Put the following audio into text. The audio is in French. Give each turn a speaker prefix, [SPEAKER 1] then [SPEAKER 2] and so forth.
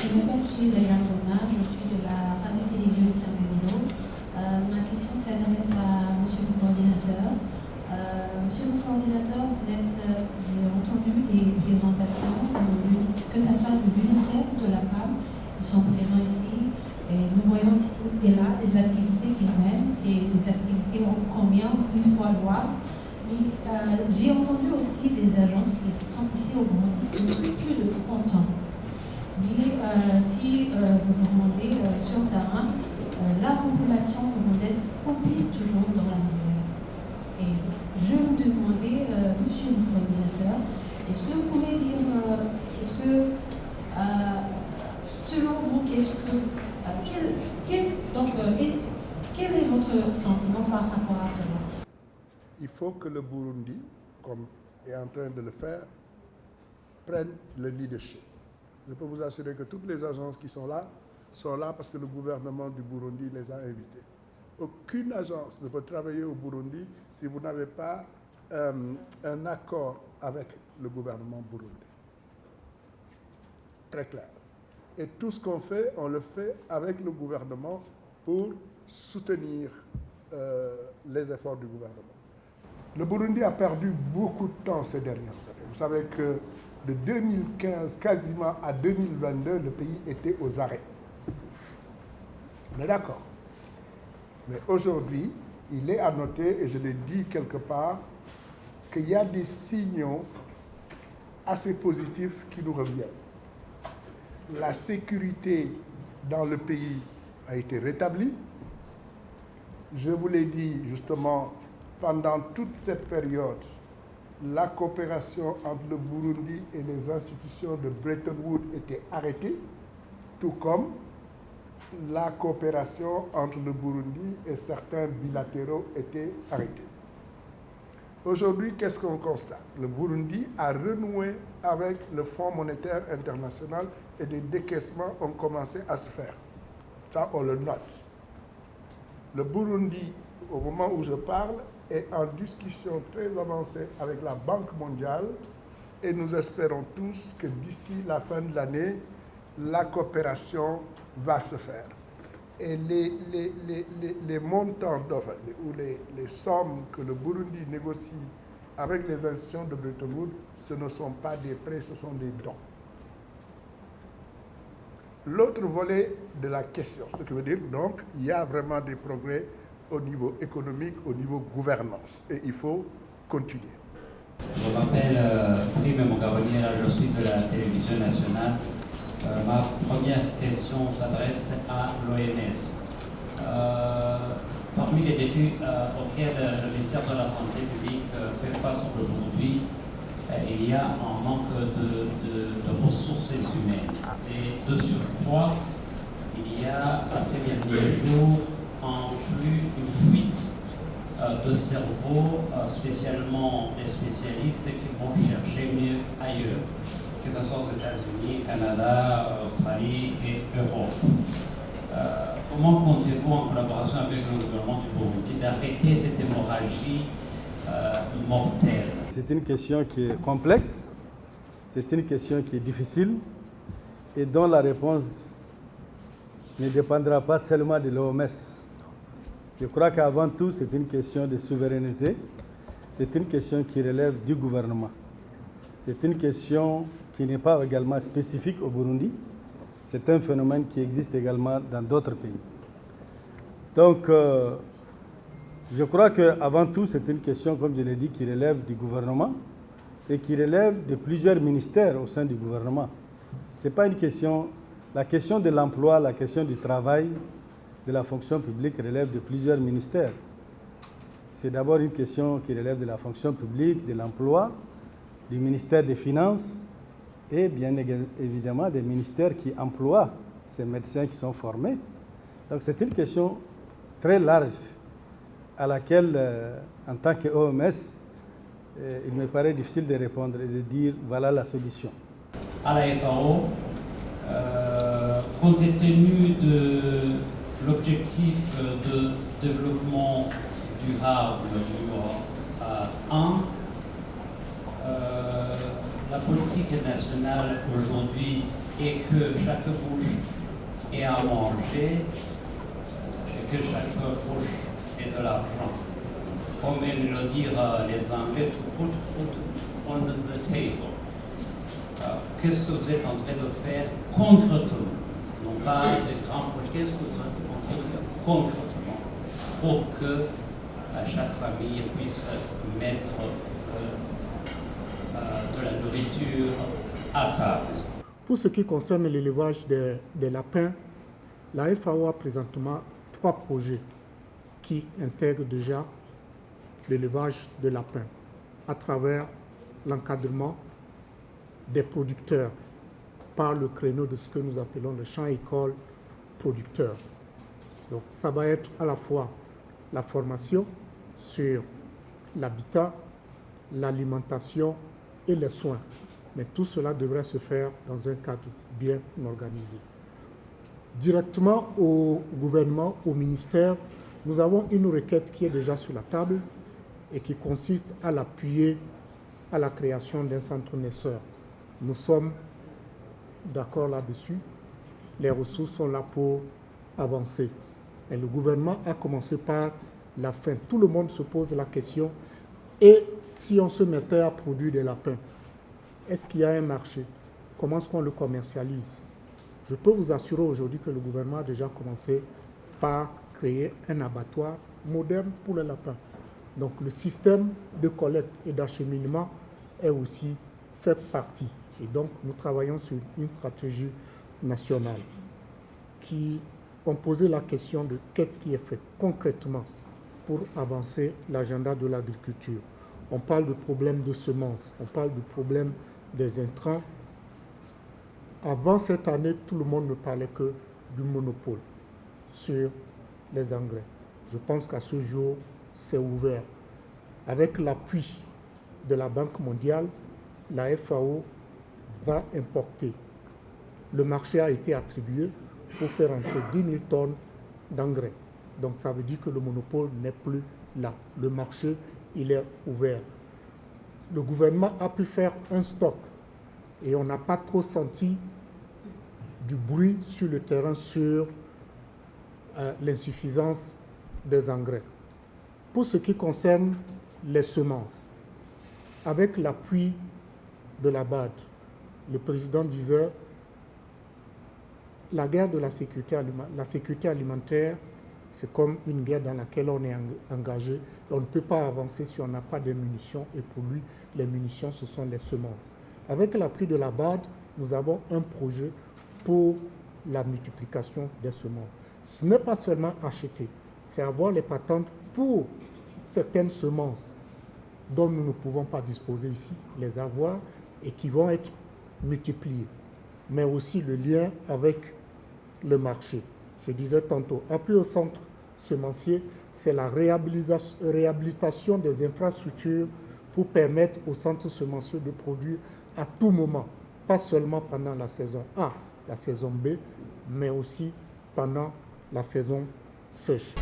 [SPEAKER 1] Je m'appelle Leila Mbona, je suis de la radio-télévision de Saint-Benino. Ma question s'adresse à Monsieur le coordinateur. Monsieur le coordinateur, j'ai entendu des présentations, que ce soit de l'UNICEF ou de la femme, ils sont présents ici. Et nous voyons ici et là des activités qu'ils mènent, c'est des activités combien plus fois louables. J'ai entendu aussi des agences qui sont ici au Burundi depuis plus de 30 ans. Mais si vous vous rendez sur terrain, la population burundaise croupisse toujours dans la misère. Et je me demandais, monsieur le coordinateur, est-ce que vous pouvez dire, selon vous, quel est votre sentiment par rapport à cela?
[SPEAKER 2] Il faut que le Burundi, comme est en train de le faire, prenne le leadership. Je peux vous assurer que toutes les agences qui sont là parce que le gouvernement du Burundi les a invités. Aucune agence ne peut travailler au Burundi si vous n'avez pas un accord avec le gouvernement burundais. Très clair. Et tout ce qu'on fait, on le fait avec le gouvernement pour soutenir les efforts du gouvernement. Le Burundi a perdu beaucoup de temps ces dernières années. Vous savez que de 2015 quasiment à 2022, le pays était aux arrêts. On est d'accord. Mais aujourd'hui, il est à noter, et je l'ai dit quelque part, qu'il y a des signaux assez positifs qui nous reviennent. La sécurité dans le pays a été rétablie. Je vous l'ai dit justement, pendant toute cette période, la coopération entre le Burundi et les institutions de Bretton Woods était arrêtée, tout comme la coopération entre le Burundi et certains bilatéraux était arrêtée. Aujourd'hui, qu'est-ce qu'on constate? Le Burundi a renoué avec le Fonds monétaire international et des décaissements ont commencé à se faire. Ça, on le note. Le Burundi, au moment où je parle, est en discussion très avancée avec la Banque mondiale et nous espérons tous que d'ici la fin de l'année, la coopération va se faire. Et les montants d'offres ou les sommes que le Burundi négocie avec les institutions de Bretton Woods, ce ne sont pas des prêts, ce sont des dons. L'autre volet de la question, ce qui veut dire donc il y a vraiment des progrès au niveau économique, au niveau gouvernance. Et il faut continuer.
[SPEAKER 3] Je m'appelle Prime Mugabonniera, je suis de la télévision nationale. Ma première question s'adresse à l'OMS. Parmi les défis auxquels le ministère de la Santé publique fait face aujourd'hui, il y a un manque de ressources humaines. Et de surcroît, il y a à ces derniers jours une fuite de cerveau, spécialement des spécialistes qui vont chercher mieux ailleurs, que ce soit aux États-Unis, Canada, Australie et Europe. Comment comptez-vous, en collaboration avec le gouvernement du Burundi, d'arrêter cette hémorragie mortelle?
[SPEAKER 4] C'est une question qui est complexe, c'est une question qui est difficile et dont la réponse ne dépendra pas seulement de l'OMS. Je crois qu'avant tout, c'est une question de souveraineté, c'est une question qui relève du gouvernement. C'est une question qui n'est pas également spécifique au Burundi, c'est un phénomène qui existe également dans d'autres pays. Donc, je crois qu'avant tout, c'est une question, comme je l'ai dit, qui relève du gouvernement et qui relève de plusieurs ministères au sein du gouvernement. Ce n'est pas une question, la question de l'emploi, la question du travail, de la fonction publique relève de plusieurs ministères. C'est d'abord une question qui relève de la fonction publique, de l'emploi, du ministère des Finances et bien évidemment des ministères qui emploient ces médecins qui sont formés. Donc c'est une question très large à laquelle, en tant qu'OMS, il me paraît difficile de répondre et de dire voilà la solution.
[SPEAKER 3] À la FAO, compte tenu de l'objectif de développement durable numéro 1, la politique nationale aujourd'hui et que chaque bouche ait à manger et que chaque bouche ait de l'argent. Comme aiment le dire les Anglais, to put food on the table. Qu'est-ce que vous êtes en train de faire concrètement? Non pas des grands projets, qu'est-ce que vous êtes en train de faire concrètement pour que chaque famille puisse mettre de la nourriture à table?
[SPEAKER 5] Pour ce qui concerne l'élevage des lapins, la FAO a présentement 3 projets qui intègrent déjà l'élevage de lapins à travers l'encadrement des producteurs par le créneau de ce que nous appelons le champ école producteur. Donc ça va être à la fois la formation sur l'habitat, l'alimentation et les soins. Mais tout cela devrait se faire dans un cadre bien organisé. Directement au gouvernement, au ministère, nous avons une requête qui est déjà sur la table et qui consiste à l'appuyer à la création d'un centre naisseur. Nous sommes d'accord là-dessus. Les ressources sont là pour avancer. Et le gouvernement a commencé par la faim. Tout le monde se pose la question, et si on se mettait à produire des lapins, est-ce qu'il y a un marché? Comment est-ce qu'on le commercialise? Je peux vous assurer aujourd'hui que le gouvernement a déjà commencé par créer un abattoir moderne pour les lapins. Donc le système de collecte et d'acheminement est aussi fait partie. Et donc nous travaillons sur une stratégie nationale qui ont posé la question de qu'est-ce qui est fait concrètement pour avancer l'agenda de l'agriculture. On parle de problème de semences, on parle du problème des intrants. Avant cette année, tout le monde ne parlait que du monopole sur les engrais. Je pense qu'à ce jour, c'est ouvert. Avec l'appui de la Banque mondiale, la FAO va importer. Le marché a été attribué pour faire entrer 10 000 tonnes d'engrais. Donc ça veut dire que le monopole n'est plus là. Le marché, il est ouvert. Le gouvernement a pu faire un stock et on n'a pas trop senti du bruit sur le terrain sur l'insuffisance des engrais. Pour ce qui concerne les semences, avec l'appui de la BAD, le président disait la guerre de la sécurité alimentaire, c'est comme une guerre dans laquelle on est engagé. On ne peut pas avancer si on n'a pas de munitions, et pour lui, les munitions, ce sont les semences. Avec l'appui de la BAD, nous avons un projet pour la multiplication des semences. Ce n'est pas seulement acheter, c'est avoir les patentes pour certaines semences dont nous ne pouvons pas disposer ici, les avoir et qui vont être multipliées. Mais aussi le lien avec le marché. Je disais tantôt, appui au centre semencier, c'est la réhabilitation des infrastructures pour permettre au centre semencier de produire à tout moment, pas seulement pendant la saison A, la saison B, mais aussi pendant la saison sèche.